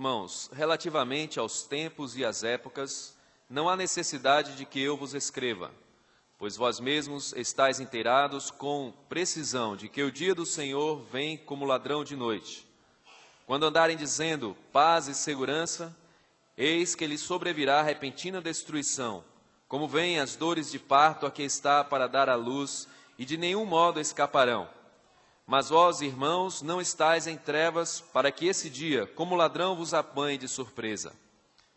Irmãos, relativamente aos tempos e às épocas, não há necessidade de que eu vos escreva, pois vós mesmos estáis inteirados com precisão de que o dia do Senhor vem como ladrão de noite. Quando andarem dizendo paz e segurança, eis que lhes sobrevirá repentina destruição, como vêm as dores de parto a que está para dar à luz, e de nenhum modo escaparão. Mas vós, irmãos, não estáis em trevas, para que esse dia, como ladrão, vos apanhe de surpresa.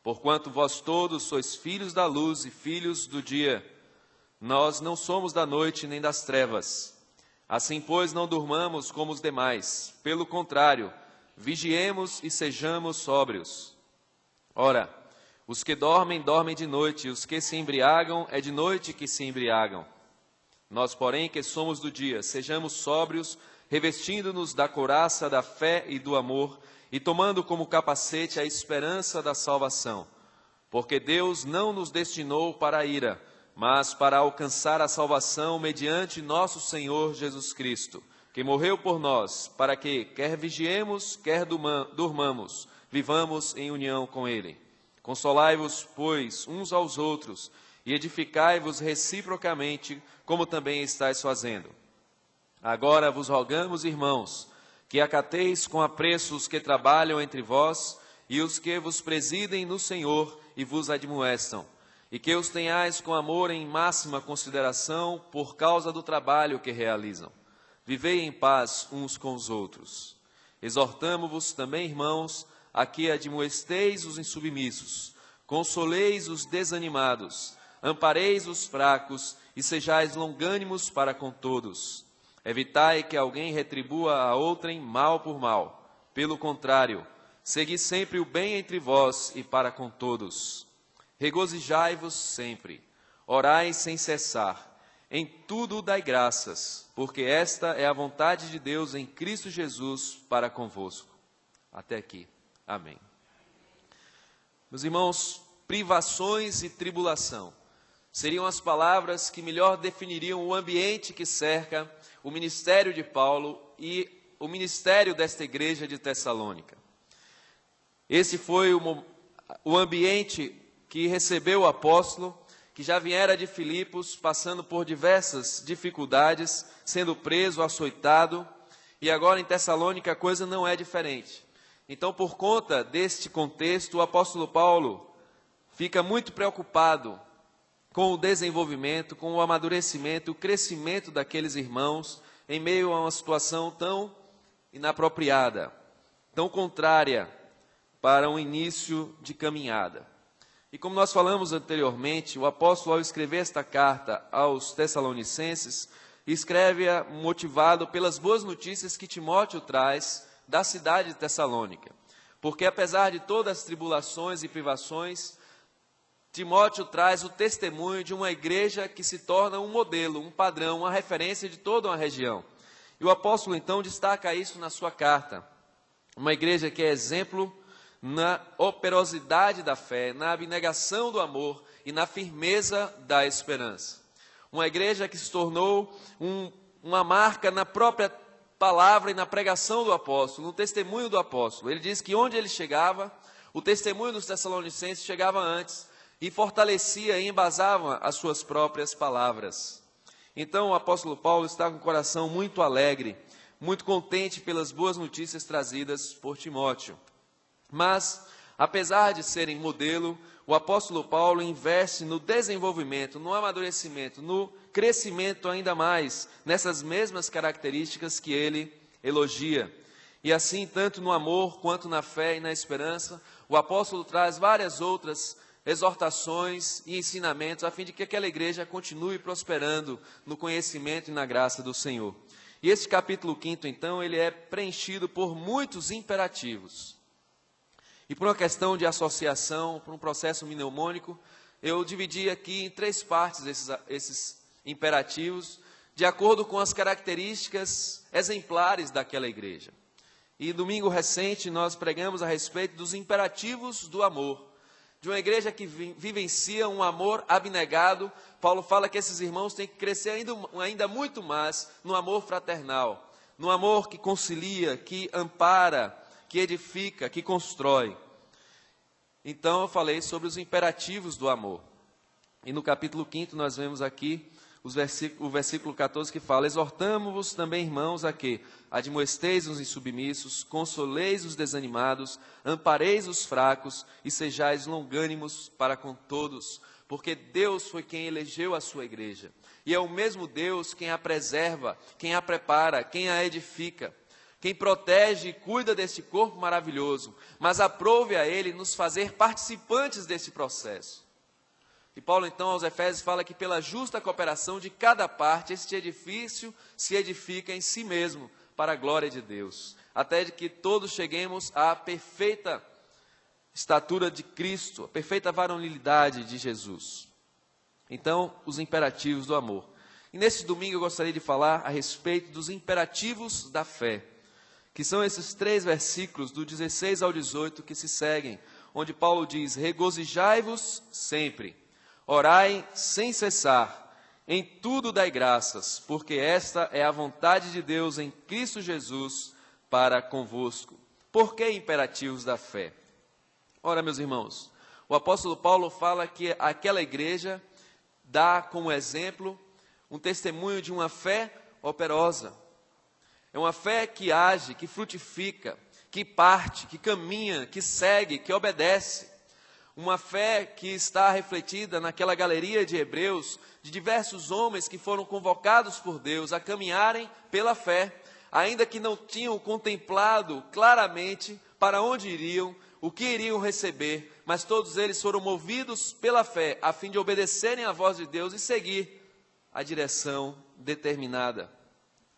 Porquanto vós todos sois filhos da luz e filhos do dia. Nós não somos da noite nem das trevas. Assim, pois, não durmamos como os demais. Pelo contrário, vigiemos e sejamos sóbrios. Ora, os que dormem, dormem de noite, e os que se embriagam, é de noite que se embriagam. Nós, porém, que somos do dia, sejamos sóbrios, revestindo-nos da couraça da fé e do amor, e tomando como capacete a esperança da salvação. Porque Deus não nos destinou para a ira, mas para alcançar a salvação mediante nosso Senhor Jesus Cristo, que morreu por nós, para que, quer vigiemos, quer durmamos, vivamos em união com Ele. Consolai-vos, pois, uns aos outros, e edificai-vos reciprocamente, como também estáis fazendo. Agora vos rogamos, irmãos, que acateis com apreço os que trabalham entre vós e os que vos presidem no Senhor e vos admoestam, e que os tenhais com amor em máxima consideração por causa do trabalho que realizam. Vivei em paz uns com os outros. Exortamo-vos também, irmãos, a que admoesteis os insubmissos, consoleis os desanimados, ampareis os fracos e sejais longânimos para com todos. Evitai que alguém retribua a outrem mal por mal. Pelo contrário, segui sempre o bem entre vós e para com todos. Regozijai-vos sempre, orai sem cessar, em tudo dai graças, porque esta é a vontade de Deus em Cristo Jesus para convosco. Até aqui. Amém. Meus irmãos, privações e tribulação seriam as palavras que melhor definiriam o ambiente que cerca o ministério de Paulo e o ministério desta igreja de Tessalônica. Esse foi o ambiente que recebeu o apóstolo, que já viera de Filipos, passando por diversas dificuldades, sendo preso, açoitado, e agora em Tessalônica a coisa não é diferente. Então, por conta deste contexto, o apóstolo Paulo fica muito preocupado com o desenvolvimento, com o amadurecimento, o crescimento daqueles irmãos em meio a uma situação tão inapropriada, tão contrária para um início de caminhada. E como nós falamos anteriormente, o apóstolo, ao escrever esta carta aos Tessalonicenses, escreve-a motivado pelas boas notícias que Timóteo traz da cidade de Tessalônica. Porque apesar de todas as tribulações e privações, Timóteo traz o testemunho de uma igreja que se torna um modelo, um padrão, uma referência de toda uma região. E o apóstolo, então, destaca isso na sua carta. Uma igreja que é exemplo na operosidade da fé, na abnegação do amor e na firmeza da esperança. Uma igreja que se tornou uma marca na própria palavra e na pregação do apóstolo, no testemunho do apóstolo. Ele diz que onde ele chegava, o testemunho dos Tessalonicenses chegava antes, e fortalecia e embasava as suas próprias palavras. Então o apóstolo Paulo está com o coração muito alegre, muito contente pelas boas notícias trazidas por Timóteo. Mas, apesar de serem modelo, o apóstolo Paulo investe no desenvolvimento, no amadurecimento, no crescimento ainda mais, nessas mesmas características que ele elogia. E assim, tanto no amor quanto na fé e na esperança, o apóstolo traz várias outras exortações e ensinamentos a fim de que aquela igreja continue prosperando no conhecimento e na graça do Senhor. E esse capítulo 5, então, ele é preenchido por muitos imperativos. E por uma questão de associação, por um processo mnemônico, eu dividi aqui em 3 partes esses imperativos, de acordo com as características exemplares daquela igreja. E domingo recente nós pregamos a respeito dos imperativos do amor. De uma igreja que vivencia um amor abnegado. Paulo fala que esses irmãos têm que crescer ainda muito mais no amor fraternal, no amor que concilia, que ampara, que edifica, que constrói. então eu falei sobre os imperativos do amor. E no capítulo 5 nós vemos aqui o versículo 14 que fala: exortamo-vos também, irmãos, a que admoesteis os insubmissos, consoleis os desanimados, ampareis os fracos e sejais longânimos para com todos, porque Deus foi quem elegeu a sua igreja. E é o mesmo Deus quem a preserva, quem a prepara, quem a edifica, quem protege e cuida deste corpo maravilhoso, mas aprove a Ele nos fazer participantes desse processo. E Paulo, então, aos Efésios, fala que pela justa cooperação de cada parte, este edifício se edifica em si mesmo, para a glória de Deus, até de que todos cheguemos à perfeita estatura de Cristo, a perfeita varonilidade de Jesus. Então, os imperativos do amor. E neste domingo eu gostaria de falar a respeito dos imperativos da fé, que são esses 3 versículos, do 16 ao 18, que se seguem, onde Paulo diz: regozijai-vos sempre, orai sem cessar, em tudo dai graças, porque esta é a vontade de Deus em Cristo Jesus para convosco. Por que imperativos da fé? Ora, meus irmãos, o apóstolo Paulo fala que aquela igreja dá como exemplo um testemunho de uma fé operosa. É uma fé que age, que frutifica, que parte, que caminha, que segue, que obedece. Uma fé que está refletida naquela galeria de Hebreus, de diversos homens que foram convocados por Deus a caminharem pela fé, ainda que não tinham contemplado claramente para onde iriam, o que iriam receber, mas todos eles foram movidos pela fé, a fim de obedecerem à voz de Deus e seguir a direção determinada.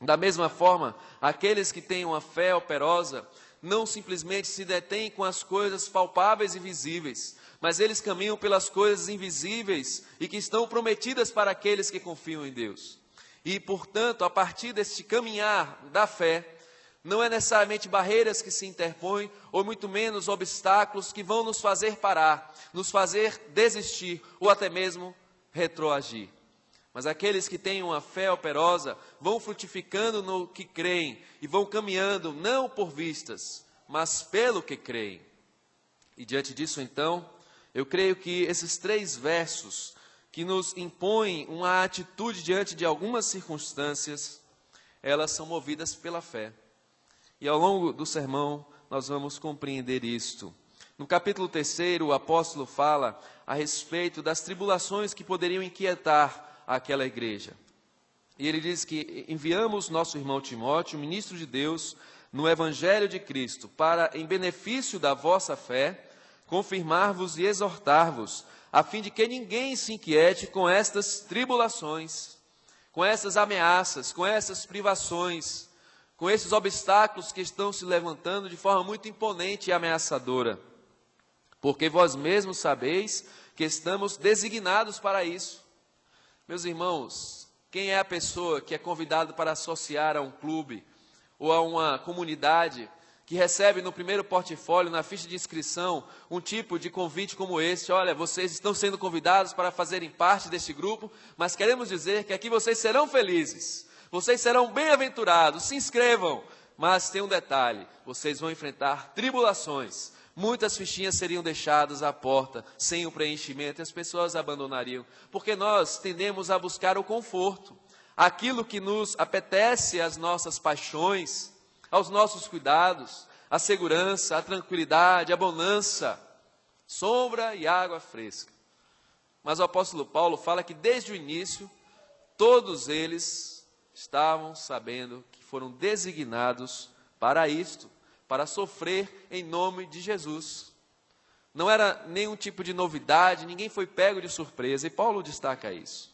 Da mesma forma, aqueles que têm uma fé operosa, não simplesmente se detêm com as coisas palpáveis e visíveis, mas eles caminham pelas coisas invisíveis e que estão prometidas para aqueles que confiam em Deus. E, portanto, a partir deste caminhar da fé, não é necessariamente barreiras que se interpõem, ou muito menos obstáculos que vão nos fazer parar, nos fazer desistir, ou até mesmo retroagir. Mas aqueles que têm uma fé operosa vão frutificando no que creem e vão caminhando não por vistas, mas pelo que creem. E diante disso, então, eu creio que esses 3 versos que nos impõem uma atitude diante de algumas circunstâncias, elas são movidas pela fé. E ao longo do sermão nós vamos compreender isto. No capítulo 3, o apóstolo fala a respeito das tribulações que poderiam inquietar aquela igreja. E ele diz que enviamos nosso irmão Timóteo, ministro de Deus, no Evangelho de Cristo, para, em benefício da vossa fé, confirmar-vos e exortar-vos, a fim de que ninguém se inquiete com estas tribulações, com essas ameaças, com essas privações, com esses obstáculos que estão se levantando de forma muito imponente e ameaçadora. Porque vós mesmos sabeis que estamos designados para isso. Meus irmãos, quem é a pessoa que é convidado para associar a um clube ou a uma comunidade que recebe no primeiro portfólio, na ficha de inscrição, um tipo de convite como esse? Olha, vocês estão sendo convidados para fazerem parte deste grupo, mas queremos dizer que aqui vocês serão felizes. Vocês serão bem-aventurados, se inscrevam, mas tem um detalhe, vocês vão enfrentar tribulações, muitas fichinhas seriam deixadas à porta, sem o preenchimento, e as pessoas abandonariam, porque nós tendemos a buscar o conforto, aquilo que nos apetece, às nossas paixões, aos nossos cuidados, a segurança, a tranquilidade, a bonança, sombra e água fresca. Mas o apóstolo Paulo fala que desde o início, todos eles estavam sabendo que foram designados para isto, para sofrer em nome de Jesus. Não era nenhum tipo de novidade, ninguém foi pego de surpresa, e Paulo destaca isso.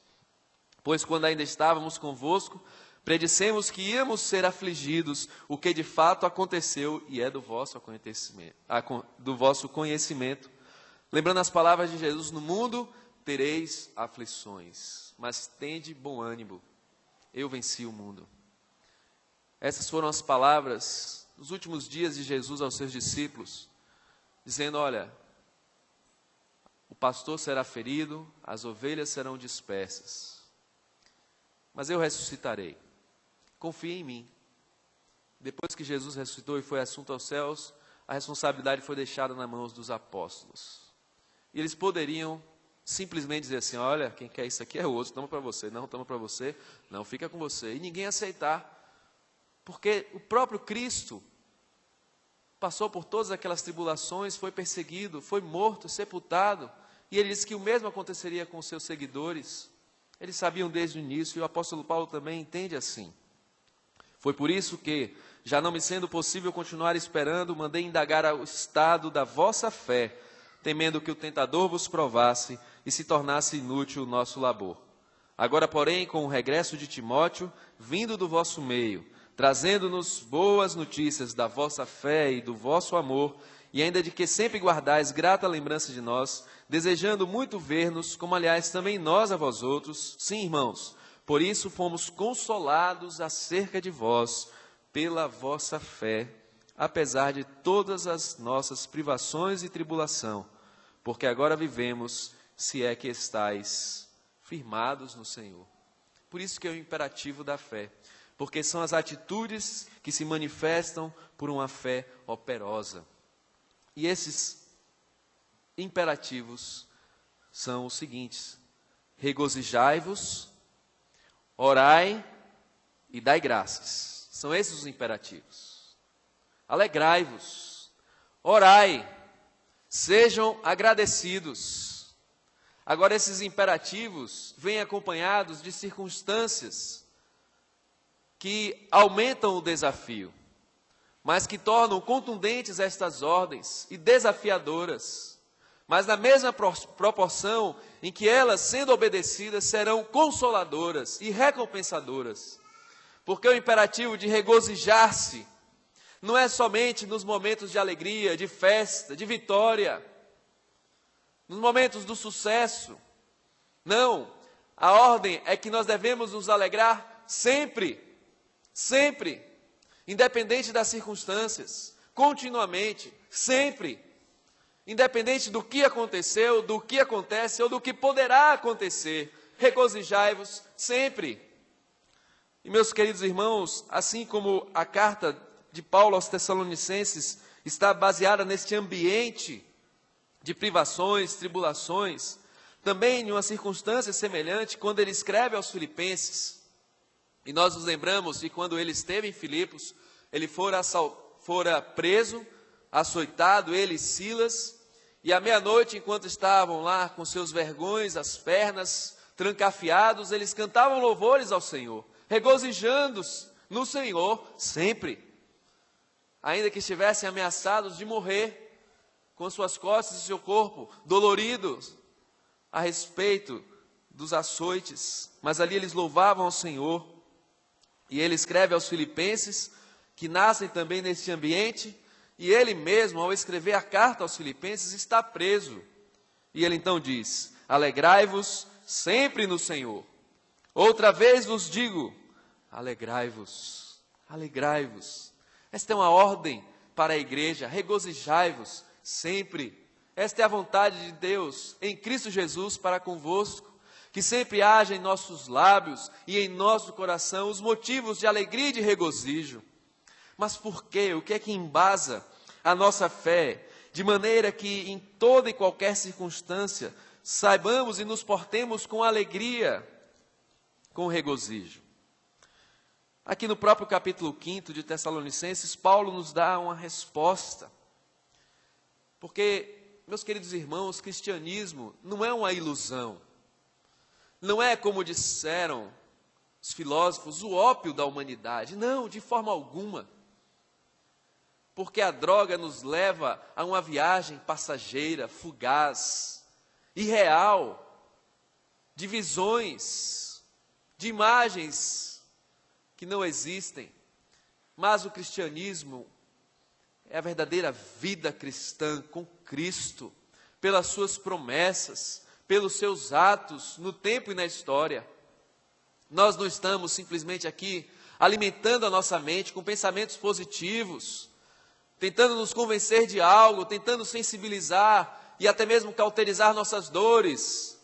Pois quando ainda estávamos convosco, predissemos que íamos ser afligidos, o que de fato aconteceu e é do vosso conhecimento. Lembrando as palavras de Jesus: no mundo tereis aflições, mas tende bom ânimo. Eu venci o mundo. Essas foram as palavras nos últimos dias de Jesus aos seus discípulos, dizendo: olha, o pastor será ferido, as ovelhas serão dispersas, mas eu ressuscitarei. Confie em mim. Depois que Jesus ressuscitou e foi assunto aos céus, a responsabilidade foi deixada nas mãos dos apóstolos. E eles poderiam simplesmente dizer assim, olha, quem quer isso aqui é o outro, toma para você, não, toma para você, não, fica com você. E ninguém aceitar, porque o próprio Cristo passou por todas aquelas tribulações, foi perseguido, foi morto, sepultado, e ele disse que o mesmo aconteceria com os seus seguidores. Eles sabiam desde o início, e o apóstolo Paulo também entende assim. Foi por isso que, já não me sendo possível continuar esperando, mandei indagar o estado da vossa fé, temendo que o tentador vos provasse e se tornasse inútil o nosso labor. Agora, porém, com o regresso de Timóteo, vindo do vosso meio, trazendo-nos boas notícias da vossa fé e do vosso amor, e ainda de que sempre guardais grata lembrança de nós, desejando muito ver-nos, como aliás também nós a vós outros, sim, irmãos, por isso fomos consolados acerca de vós, pela vossa fé, apesar de todas as nossas privações e tribulação, porque agora vivemos, se é que estáis firmados no Senhor. Por isso que é o imperativo da fé, porque são as atitudes que se manifestam por uma fé operosa. E esses imperativos são os seguintes: regozijai-vos, orai e dai graças. São esses os imperativos. Alegrai-vos, orai, sejam agradecidos. Agora, esses imperativos vêm acompanhados de circunstâncias que aumentam o desafio, mas que tornam contundentes estas ordens e desafiadoras, mas na mesma proporção em que elas, sendo obedecidas, serão consoladoras e recompensadoras. Porque o imperativo de regozijar-se não é somente nos momentos de alegria, de festa, de vitória, nos momentos do sucesso. Não, a ordem é que nós devemos nos alegrar sempre, sempre, independente das circunstâncias, continuamente, sempre, independente do que aconteceu, do que acontece ou do que poderá acontecer, regozijai-vos sempre. E meus queridos irmãos, assim como a carta de Paulo aos Tessalonicenses está baseada neste ambiente de privações, tribulações, também em uma circunstância semelhante, quando ele escreve aos Filipenses, e nós nos lembramos que quando ele esteve em Filipos, ele fora preso, açoitado, ele e Silas, e à meia-noite, enquanto estavam lá com seus vergões, as pernas, trancafiados, eles cantavam louvores ao Senhor, regozijando-se no Senhor sempre, ainda que estivessem ameaçados de morrer, com suas costas e seu corpo doloridos a respeito dos açoites, mas ali eles louvavam ao Senhor. E ele escreve aos Filipenses, que nascem também neste ambiente, e ele mesmo, ao escrever a carta aos Filipenses, está preso. E ele então diz: alegrai-vos sempre no Senhor. Outra vez vos digo, alegrai-vos, alegrai-vos. Esta é uma ordem para a igreja, regozijai-vos sempre. Esta é a vontade de Deus em Cristo Jesus para convosco, que sempre haja em nossos lábios e em nosso coração os motivos de alegria e de regozijo. Mas por quê? O que é que embasa a nossa fé, de maneira que em toda e qualquer circunstância saibamos e nos portemos com alegria, com regozijo? Aqui no próprio capítulo 5 de Tessalonicenses, Paulo nos dá uma resposta. Porque, meus queridos irmãos, cristianismo não é uma ilusão. Não é, como disseram os filósofos, o ópio da humanidade. Não, de forma alguma. Porque a droga nos leva a uma viagem passageira, fugaz, irreal, de visões, de imagens que não existem. Mas o cristianismo é a verdadeira vida cristã com Cristo, pelas suas promessas, pelos seus atos no tempo e na história. Nós não estamos simplesmente aqui alimentando a nossa mente com pensamentos positivos, tentando nos convencer de algo, tentando sensibilizar e até mesmo cauterizar nossas dores,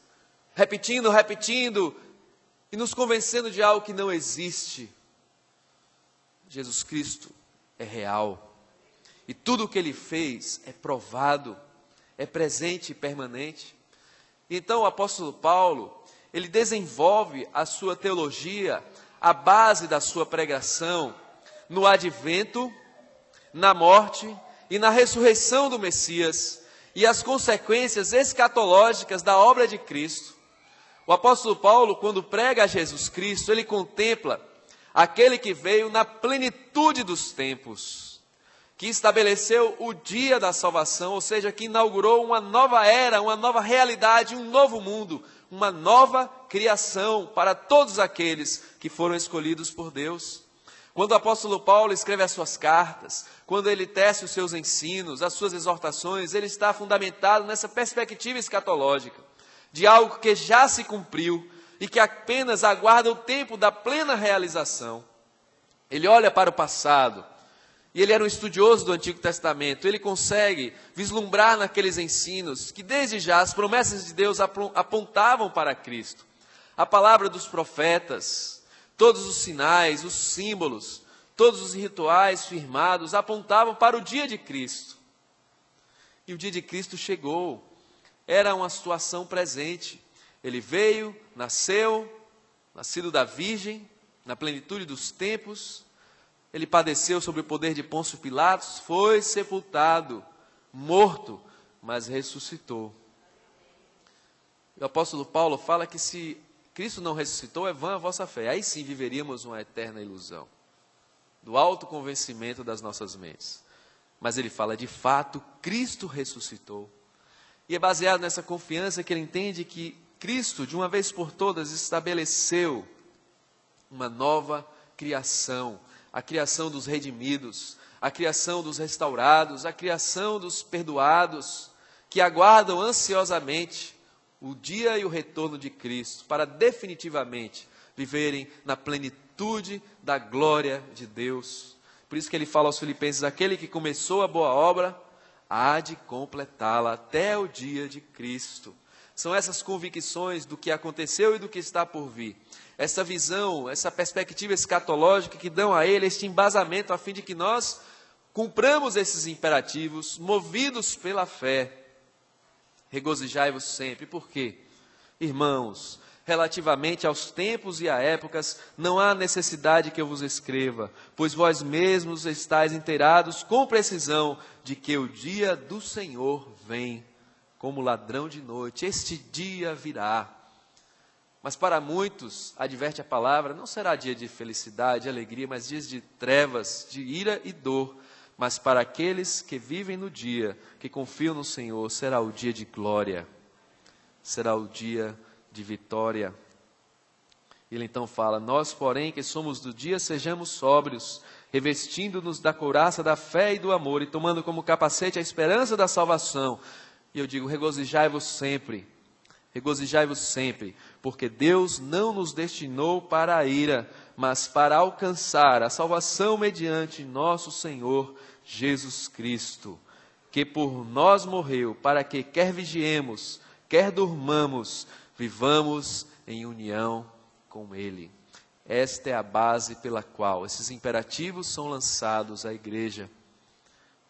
repetindo e nos convencendo de algo que não existe. Jesus Cristo é real. E tudo o que Ele fez é provado, é presente e permanente. Então o apóstolo Paulo, ele desenvolve a sua teologia, a base da sua pregação, no advento, na morte e na ressurreição do Messias e as consequências escatológicas da obra de Cristo. O apóstolo Paulo, quando prega a Jesus Cristo, ele contempla aquele que veio na plenitude dos tempos, que estabeleceu o dia da salvação, ou seja, que inaugurou uma nova era, uma nova realidade, um novo mundo, uma nova criação para todos aqueles que foram escolhidos por Deus. Quando o apóstolo Paulo escreve as suas cartas, quando ele tece os seus ensinos, as suas exortações, ele está fundamentado nessa perspectiva escatológica, de algo que já se cumpriu e que apenas aguarda o tempo da plena realização. Ele olha para o passado, e ele era um estudioso do Antigo Testamento, ele consegue vislumbrar naqueles ensinos que desde já as promessas de Deus apontavam para Cristo. A palavra dos profetas, todos os sinais, os símbolos, todos os rituais firmados apontavam para o dia de Cristo. E o dia de Cristo chegou, era uma situação presente. Ele veio, nasceu, nascido da Virgem, na plenitude dos tempos. Ele padeceu sob o poder de Pôncio Pilatos, foi sepultado, morto, mas ressuscitou. O apóstolo Paulo fala que se Cristo não ressuscitou, é vã a vossa fé. Aí sim viveríamos uma eterna ilusão, do alto convencimento das nossas mentes. Mas ele fala, de fato, Cristo ressuscitou. E é baseado nessa confiança que ele entende que Cristo, de uma vez por todas, estabeleceu uma nova criação, a criação dos redimidos, a criação dos restaurados, a criação dos perdoados, que aguardam ansiosamente o dia e o retorno de Cristo, para definitivamente viverem na plenitude da glória de Deus. Por isso que ele fala aos Filipenses, aquele que começou a boa obra, há de completá-la até o dia de Cristo. São essas convicções do que aconteceu e do que está por vir. Essa visão, essa perspectiva escatológica que dão a ele este embasamento a fim de que nós cumpramos esses imperativos, movidos pela fé. Regozijai-vos sempre. Por quê? Irmãos, relativamente aos tempos e a épocas, não há necessidade que eu vos escreva, pois vós mesmos estáis inteirados com precisão de que o dia do Senhor vem como ladrão de noite. Este dia virá. Mas para muitos, adverte a palavra, não será dia de felicidade, alegria, mas dias de trevas, de ira e dor. Mas para aqueles que vivem no dia, que confiam no Senhor, será o dia de glória, será o dia de vitória. Ele então fala, nós, porém, que somos do dia, sejamos sóbrios, revestindo-nos da couraça da fé e do amor, e tomando como capacete a esperança da salvação. E eu digo, regozijai-vos sempre, porque Deus não nos destinou para a ira, mas para alcançar a salvação mediante nosso Senhor Jesus Cristo, que por nós morreu, para que quer vigiemos, quer durmamos, vivamos em união com Ele. Esta é a base pela qual esses imperativos são lançados à igreja,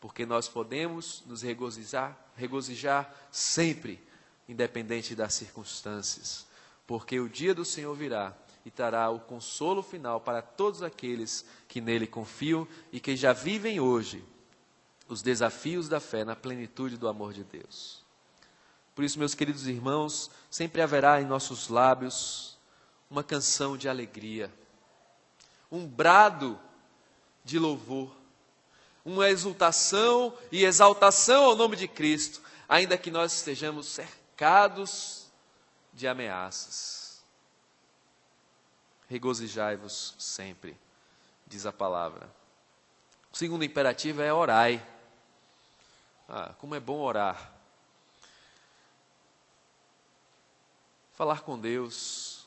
porque nós podemos nos regozijar sempre, independente das circunstâncias, porque o dia do Senhor virá e trará o consolo final para todos aqueles que nele confiam e que já vivem hoje os desafios da fé na plenitude do amor de Deus. Por isso, meus queridos irmãos, sempre haverá em nossos lábios uma canção de alegria, um brado de louvor, uma exultação e exaltação ao nome de Cristo, ainda que nós estejamos cercados de ameaças. Regozijai-vos sempre, diz a palavra. O segundo imperativo é orai. Como é bom orar. Falar com Deus,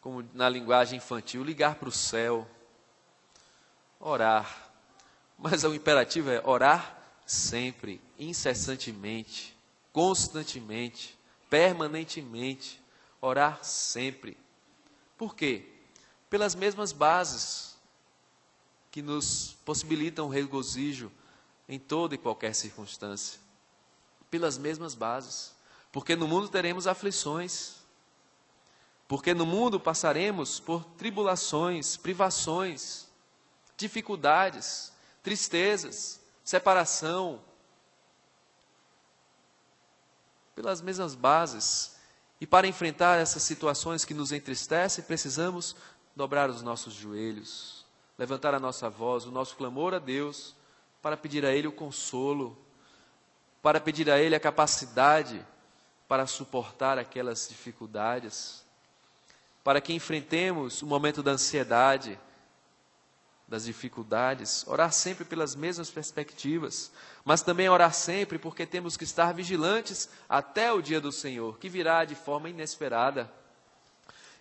como na linguagem infantil, ligar para o céu, orar. Mas o imperativo é orar sempre, incessantemente, constantemente, permanentemente, orar sempre. Por quê? Pelas mesmas bases que nos possibilitam regozijo em toda e qualquer circunstância. pelas mesmas bases. Porque no mundo teremos aflições. Porque no mundo passaremos por tribulações, privações, dificuldades, tristezas, separação. Pelas mesmas bases. E para enfrentar essas situações que nos entristecem, precisamos dobrar os nossos joelhos, levantar a nossa voz, o nosso clamor a Deus, para pedir a Ele o consolo, para pedir a Ele a capacidade para suportar aquelas dificuldades, para que enfrentemos o momento da ansiedade, das dificuldades, orar sempre pelas mesmas perspectivas, mas também orar sempre porque temos que estar vigilantes até o dia do Senhor, que virá de forma inesperada.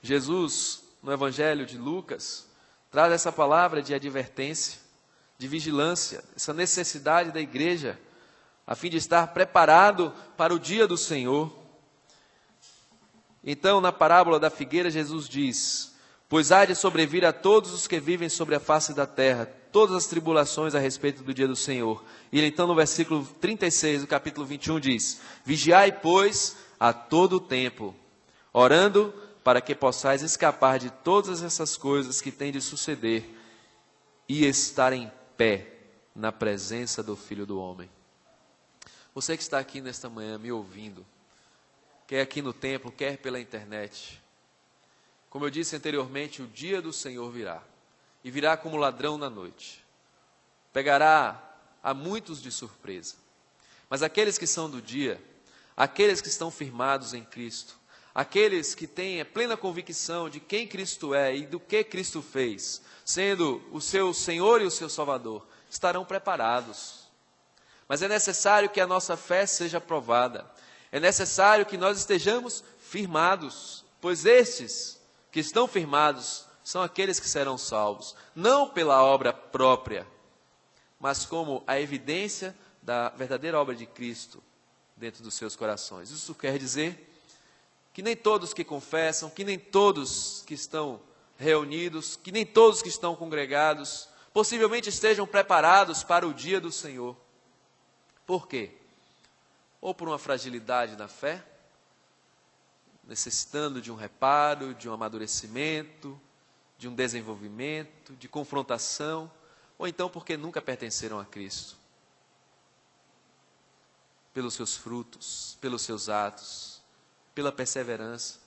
Jesus, no Evangelho de Lucas, traz essa palavra de advertência, de vigilância, essa necessidade da igreja, a fim de estar preparado para o dia do Senhor. Então, na parábola da figueira, Jesus diz: pois há de sobrevir a todos os que vivem sobre a face da terra, todas as tribulações a respeito do dia do Senhor. E ele, então, no versículo 36 do capítulo 21, diz: vigiai, pois, a todo o tempo, orando para que possais escapar de todas essas coisas que têm de suceder e estar em pé na presença do Filho do Homem. Você que está aqui nesta manhã me ouvindo, quer aqui no templo, quer pela internet, como eu disse anteriormente, o dia do Senhor virá, e virá como ladrão na noite. Pegará a muitos de surpresa, mas aqueles que são do dia, aqueles que estão firmados em Cristo, aqueles que têm a plena convicção de quem Cristo é e do que Cristo fez, sendo o seu Senhor e o seu Salvador, estarão preparados. Mas é necessário que a nossa fé seja provada. É necessário que nós estejamos firmados, pois estes que estão firmados são aqueles que serão salvos, não pela obra própria, mas como a evidência da verdadeira obra de Cristo dentro dos seus corações. Isso quer dizer que nem todos que confessam, que nem todos que estão reunidos, que nem todos que estão congregados, possivelmente estejam preparados para o dia do Senhor. Por quê? Ou por uma fragilidade na fé, necessitando de um reparo, de um amadurecimento, de um desenvolvimento, de confrontação, ou então porque nunca pertenceram a Cristo. Pelos seus frutos, pelos seus atos, pela perseverança.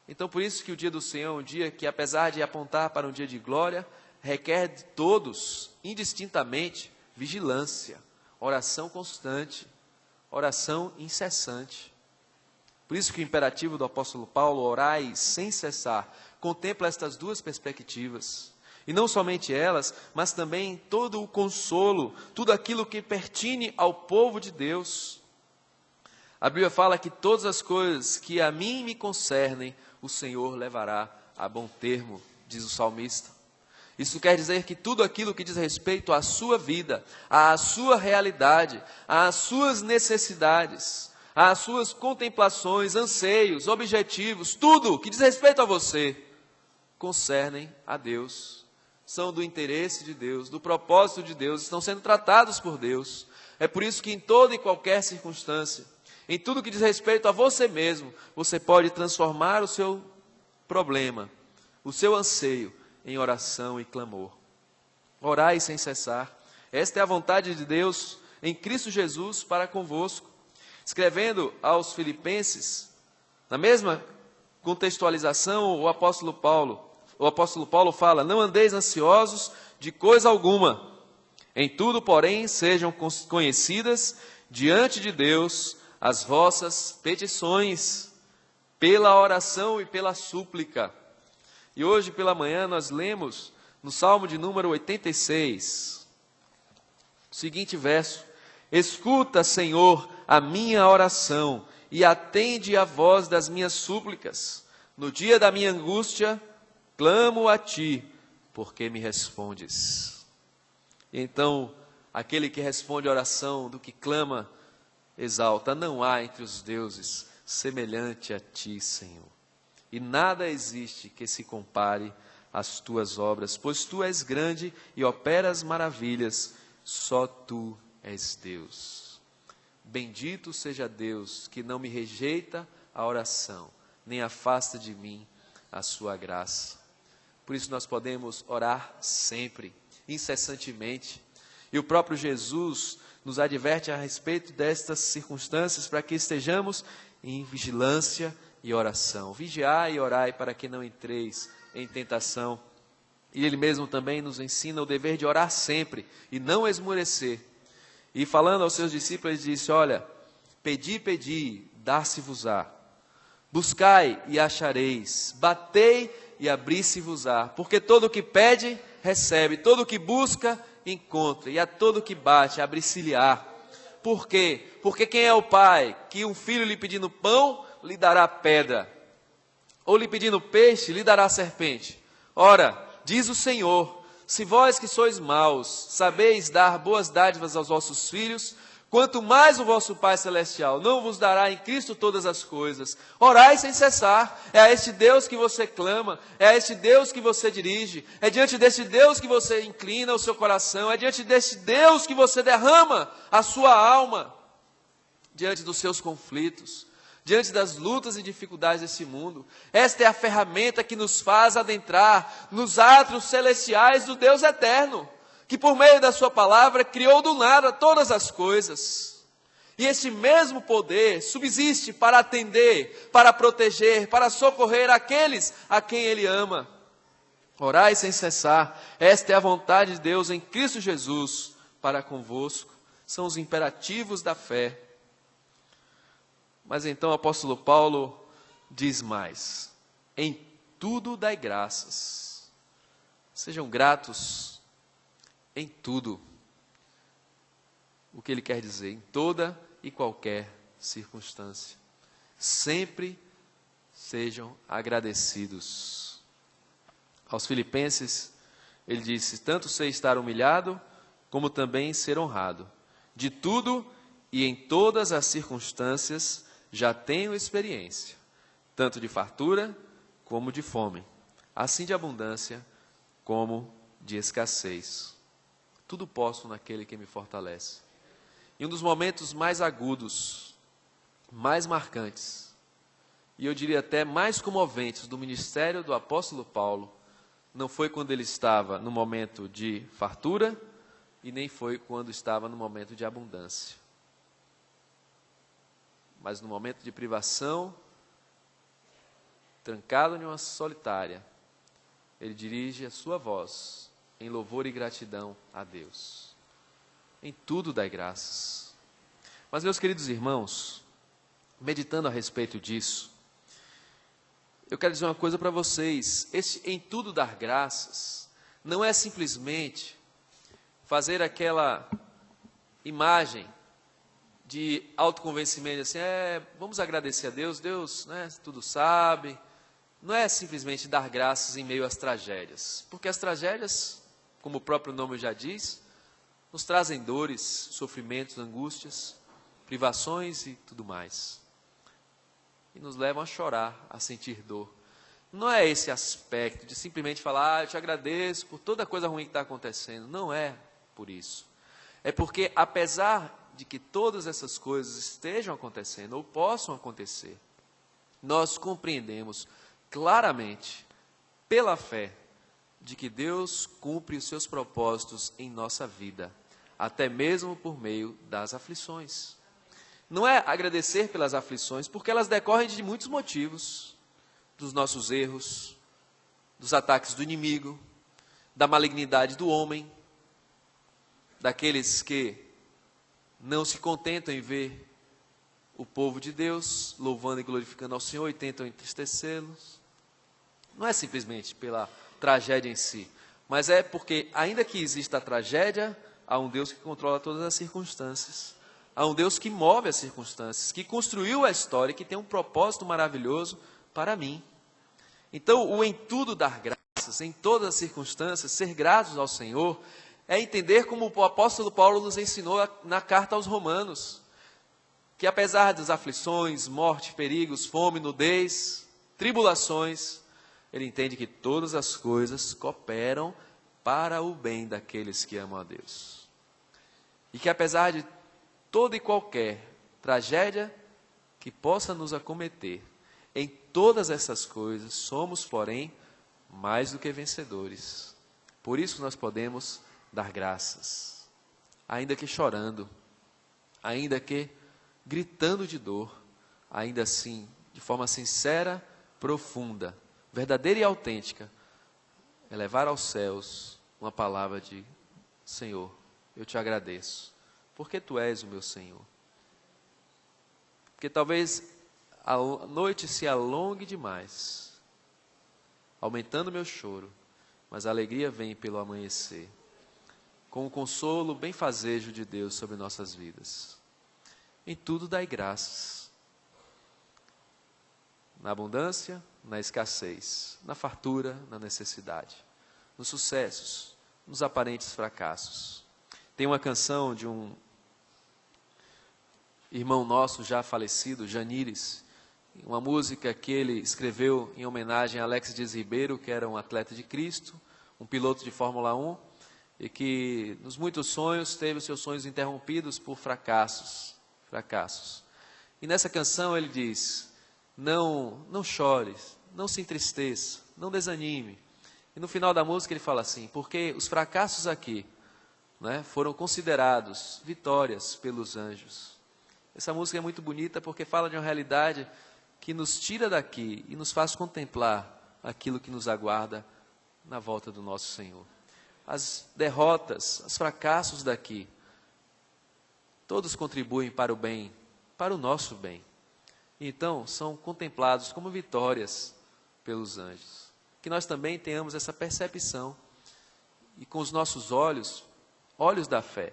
Então, por isso que o dia do Senhor é um dia que, apesar de apontar para um dia de glória, requer de todos, indistintamente, vigilância, oração constante, oração incessante. Por isso que o imperativo do apóstolo Paulo, orai sem cessar, contempla estas duas perspectivas. E não somente elas, mas também todo o consolo, tudo aquilo que pertine ao povo de Deus. A Bíblia fala que todas as coisas que a mim me concernem, o Senhor levará a bom termo, diz o salmista. Isso quer dizer que tudo aquilo que diz respeito à sua vida, à sua realidade, às suas necessidades, às suas contemplações, anseios, objetivos, tudo que diz respeito a você, concernem a Deus, são do interesse de Deus, do propósito de Deus, estão sendo tratados por Deus. É por isso que em toda e qualquer circunstância, em tudo que diz respeito a você mesmo, você pode transformar o seu problema, o seu anseio, em oração e clamor. Orai sem cessar. Esta é a vontade de Deus em Cristo Jesus para convosco. Escrevendo aos Filipenses, na mesma contextualização, o apóstolo Paulo fala: não andeis ansiosos de coisa alguma. Em tudo, porém, sejam conhecidas diante de Deus as vossas petições, pela oração e pela súplica. E hoje pela manhã nós lemos no Salmo de número 86, o seguinte verso: escuta, Senhor, a minha oração e atende a voz das minhas súplicas. No dia da minha angústia, clamo a Ti, porque me respondes. Então, aquele que responde a oração do que clama, exalta: não há entre os deuses semelhante a Ti, Senhor. E nada existe que se compare às Tuas obras, pois Tu és grande e operas maravilhas, só Tu és Deus. Bendito seja Deus que não me rejeita a oração, nem afasta de mim a sua graça. Por isso nós podemos orar sempre, incessantemente. E o próprio Jesus nos adverte a respeito destas circunstâncias para que estejamos em vigilância e oração. Vigiai e orai para que não entreis em tentação. E Ele mesmo também nos ensina o dever de orar sempre e não esmorecer. E falando aos seus discípulos, Ele disse: olha, pedi, pedi, dar-se-vos-á. Buscai e achareis, batei e abri-se-vos-á. Porque todo o que pede, recebe, todo o que busca, encontra, e a todo o que bate, abri-se-lhe-á. Por quê? Porque quem é o pai que um filho lhe pedindo pão, lhe dará pedra, ou lhe pedindo peixe, lhe dará serpente? Ora, diz o Senhor: se vós que sois maus, sabeis dar boas dádivas aos vossos filhos, quanto mais o vosso Pai Celestial não vos dará em Cristo todas as coisas. Orai sem cessar. É a este Deus que você clama, é a este Deus que você dirige, é diante deste Deus que você inclina o seu coração, é diante deste Deus que você derrama a sua alma, diante dos seus conflitos, diante das lutas e dificuldades desse mundo. Esta é a ferramenta que nos faz adentrar nos átrios celestiais do Deus eterno, que por meio da sua palavra criou do nada todas as coisas. E esse mesmo poder subsiste para atender, para proteger, para socorrer aqueles a quem Ele ama. Orai sem cessar. Esta é a vontade de Deus em Cristo Jesus para convosco. São os imperativos da fé. Mas então o apóstolo Paulo diz mais: em tudo dai graças. Sejam gratos em tudo. O que ele quer dizer? Em toda e qualquer circunstância. Sempre sejam agradecidos. Aos Filipenses, ele disse: tanto sei estar humilhado, como também ser honrado. De tudo e em todas as circunstâncias já tenho experiência, tanto de fartura como de fome, assim de abundância como de escassez. Tudo posso naquele que me fortalece. E um dos momentos mais agudos, mais marcantes, e eu diria até mais comoventes do ministério do apóstolo Paulo, não foi quando ele estava no momento de fartura, e nem foi quando estava no momento de abundância. Mas no momento de privação, trancado em uma solitária, ele dirige a sua voz em louvor e gratidão a Deus. Em tudo dai graças. Mas, meus queridos irmãos, meditando a respeito disso, eu quero dizer uma coisa para vocês: esse em tudo dar graças não é simplesmente fazer aquela imagem de autoconvencimento, assim, vamos agradecer a Deus, Deus, né, tudo sabe. Não é simplesmente dar graças em meio às tragédias, porque as tragédias, como o próprio nome já diz, nos trazem dores, sofrimentos, angústias, privações e tudo mais. E nos levam a chorar, a sentir dor. Não é esse aspecto de simplesmente falar: eu te agradeço por toda coisa ruim que está acontecendo. Não é por isso. É porque, apesar de que todas essas coisas estejam acontecendo ou possam acontecer, nós compreendemos claramente, pela fé, de que Deus cumpre os seus propósitos em nossa vida, até mesmo por meio das aflições. Não é agradecer pelas aflições, porque elas decorrem de muitos motivos: dos nossos erros, dos ataques do inimigo, da malignidade do homem, daqueles que não se contentam em ver o povo de Deus louvando e glorificando ao Senhor e tentam entristecê-los. Não é simplesmente pela tragédia em si, mas é porque, ainda que exista a tragédia, há um Deus que controla todas as circunstâncias. Há um Deus que move as circunstâncias, que construiu a história e que tem um propósito maravilhoso para mim. Então, o em tudo dar graças, em todas as circunstâncias, ser gratos ao Senhor, é entender como o apóstolo Paulo nos ensinou na carta aos Romanos, que apesar das aflições, morte, perigos, fome, nudez, tribulações, ele entende que todas as coisas cooperam para o bem daqueles que amam a Deus. E que apesar de toda e qualquer tragédia que possa nos acometer. Em todas essas coisas, somos, porém, mais do que vencedores. Por isso nós podemos dar graças, ainda que chorando, ainda que gritando de dor, ainda assim, de forma sincera, profunda, verdadeira e autêntica, elevar aos céus uma palavra de: Senhor, eu te agradeço, porque Tu és o meu Senhor. Porque talvez a noite se alongue demais, aumentando meu choro, mas a alegria vem pelo amanhecer, com o consolo benfazejo de Deus sobre nossas vidas. Em tudo dai graças, na abundância, na escassez, na fartura, na necessidade, nos sucessos, nos aparentes fracassos. Tem uma canção de um irmão nosso já falecido, Janires, uma música que ele escreveu em homenagem a Alex Dias Ribeiro, que era um atleta de Cristo, um piloto de Fórmula 1, e que nos muitos sonhos teve os seus sonhos interrompidos por fracassos. E nessa canção ele diz: não chores, não se entristeça, não desanime. E no final da música ele fala assim: porque os fracassos aqui, né, foram considerados vitórias pelos anjos. Essa música é muito bonita porque fala de uma realidade que nos tira daqui e nos faz contemplar aquilo que nos aguarda na volta do nosso Senhor. As derrotas, os fracassos daqui, todos contribuem para o bem, para o nosso bem. Então, são contemplados como vitórias pelos anjos. Que nós também tenhamos essa percepção e com os nossos olhos da fé,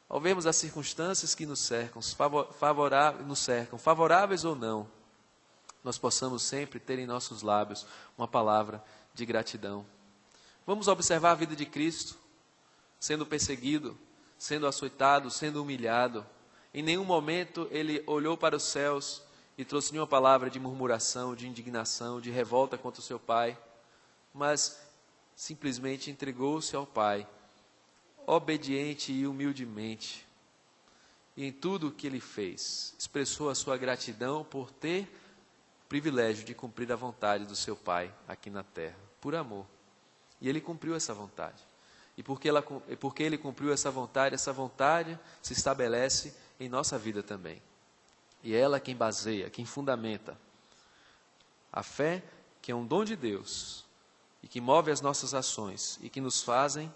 ao vermos as circunstâncias que nos cercam, favoráveis ou não, nós possamos sempre ter em nossos lábios uma palavra de gratidão. Vamos observar a vida de Cristo, sendo perseguido, sendo açoitado, sendo humilhado. Em nenhum momento ele olhou para os céus e trouxe nenhuma palavra de murmuração, de indignação, de revolta contra o seu Pai, mas simplesmente entregou-se ao Pai, obediente e humildemente. E em tudo o que ele fez, expressou a sua gratidão por ter o privilégio de cumprir a vontade do seu Pai aqui na terra, por amor. E ele cumpriu essa vontade. E porque ele cumpriu essa vontade se estabelece em nossa vida também. E é ela quem baseia, quem fundamenta a fé, que é um dom de Deus e que move as nossas ações e que nos fazem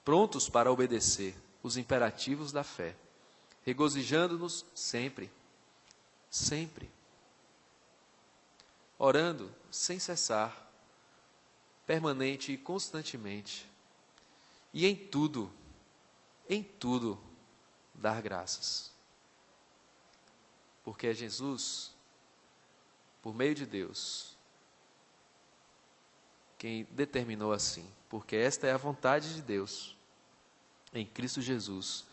prontos para obedecer os imperativos da fé, regozijando-nos sempre, orando sem cessar, permanente e constantemente, e em tudo, dar graças. Porque é Jesus, por meio de Deus, quem determinou assim, porque esta é a vontade de Deus, em Cristo Jesus,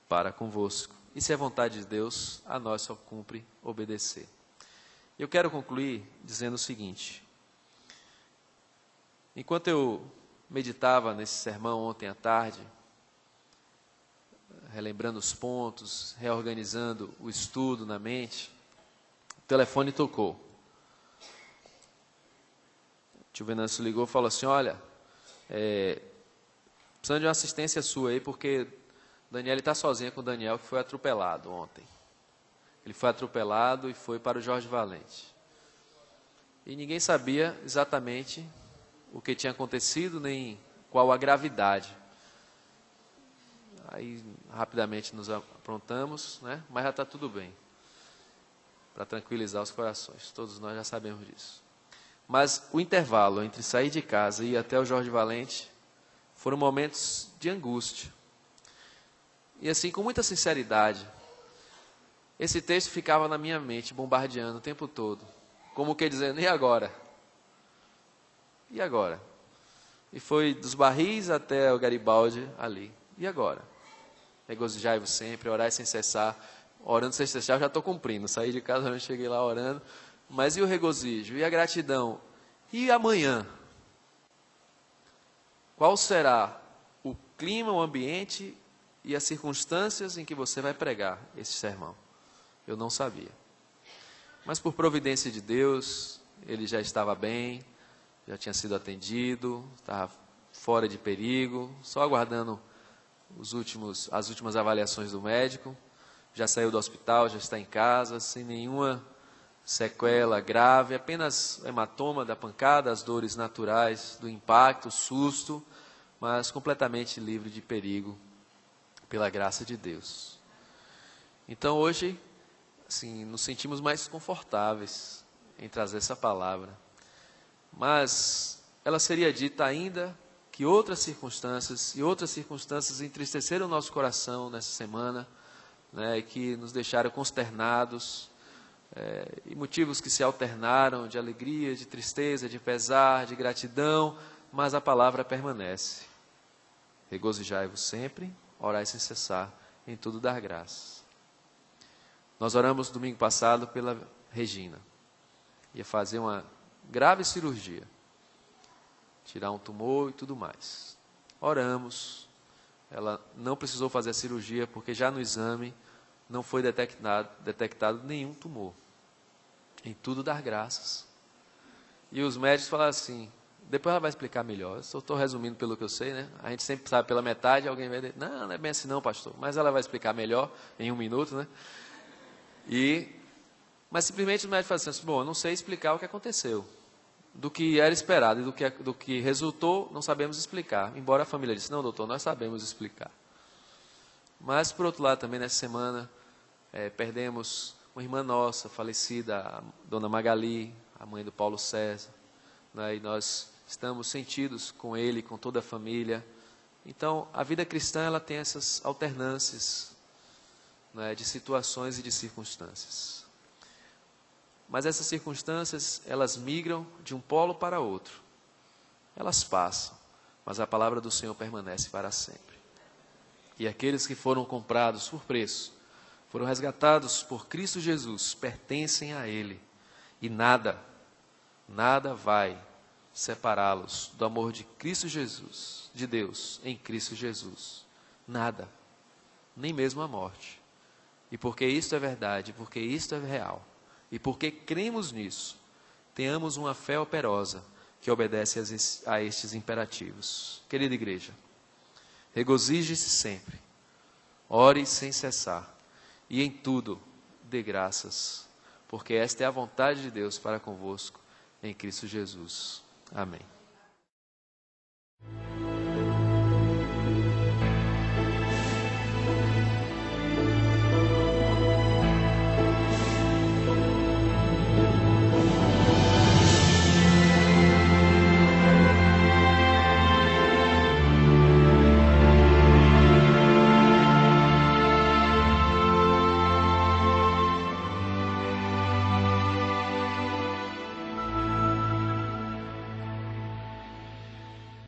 para convosco. E se é vontade de Deus, a nós só cumpre obedecer. Eu quero concluir dizendo o seguinte: enquanto eu meditava nesse sermão ontem à tarde, relembrando os pontos, reorganizando o estudo na mente, o telefone tocou. O tio Venâncio ligou e falou assim: olha, precisando de uma assistência sua aí, porque Daniela está sozinha com o Daniel, que foi atropelado ontem. Ele foi atropelado e foi para o Jorge Valente. E ninguém sabia exatamente o que tinha acontecido, nem qual a gravidade. Aí, rapidamente nos aprontamos, né? Mas já está tudo bem, para tranquilizar os corações. Todos nós já sabemos disso. Mas o intervalo entre sair de casa e ir até o Jorge Valente foram momentos de angústia. E assim, com muita sinceridade, esse texto ficava na minha mente, bombardeando o tempo todo. Como que dizendo: e agora? E agora? E foi dos Barris até o Garibaldi ali. E agora? Regozijai-vos sempre, orai sem cessar. Orando sem cessar, eu já estou cumprindo. Saí de casa, eu cheguei lá orando. Mas e o regozijo? E a gratidão? E amanhã? Qual será o clima, o ambiente e as circunstâncias em que você vai pregar esse sermão? Eu não sabia. Mas por providência de Deus, ele já estava bem, já tinha sido atendido, estava fora de perigo, só aguardando as últimas avaliações do médico. Já saiu do hospital, já está em casa, sem nenhuma sequela grave, apenas hematoma da pancada, as dores naturais do impacto, o susto, mas completamente livre de perigo, pela graça de Deus. Então hoje, assim, nos sentimos mais confortáveis em trazer essa palavra. Mas ela seria dita ainda que outras circunstâncias entristeceram o nosso coração nessa semana, né, e que nos deixaram consternados, e motivos que se alternaram de alegria, de tristeza, de pesar, de gratidão, mas a palavra permanece. Regozijai-vos sempre, orai sem cessar, em tudo dar graças. Nós oramos domingo passado pela Regina. Ia fazer uma grave cirurgia, tirar um tumor e tudo mais. Oramos, ela não precisou fazer a cirurgia, porque já no exame não foi detectado nenhum tumor. Em tudo dar graças. E os médicos falaram assim, depois ela vai explicar melhor, eu só estou resumindo pelo que eu sei, né? A gente sempre sabe pela metade, alguém vai dizer, não é bem assim não, pastor, mas ela vai explicar melhor em 1 minuto, né? Mas simplesmente os médicos falaram assim, bom, eu não sei explicar o que aconteceu, do que era esperado e do que resultou, não sabemos explicar, embora a família disse, não doutor, nós sabemos explicar. Mas por outro lado também nessa semana, perdemos uma irmã nossa, falecida, a dona Magali, a mãe do Paulo César, né? E nós estamos sentidos com ele, com toda a família. Então, a vida cristã ela tem essas alternâncias, né, de situações e de circunstâncias. Mas essas circunstâncias, elas migram de um polo para outro. Elas passam, mas a palavra do Senhor permanece para sempre. E aqueles que foram comprados por preço, foram resgatados por Cristo Jesus, pertencem a Ele. E nada vai separá-los do amor de Cristo Jesus, de Deus, em Cristo Jesus. Nada, nem mesmo a morte. E porque isto é verdade, porque isto é real, e porque cremos nisso, tenhamos uma fé operosa que obedece a estes imperativos. Querida igreja, regozije-se sempre, ore sem cessar, e em tudo dê graças, porque esta é a vontade de Deus para convosco, em Cristo Jesus. Amém.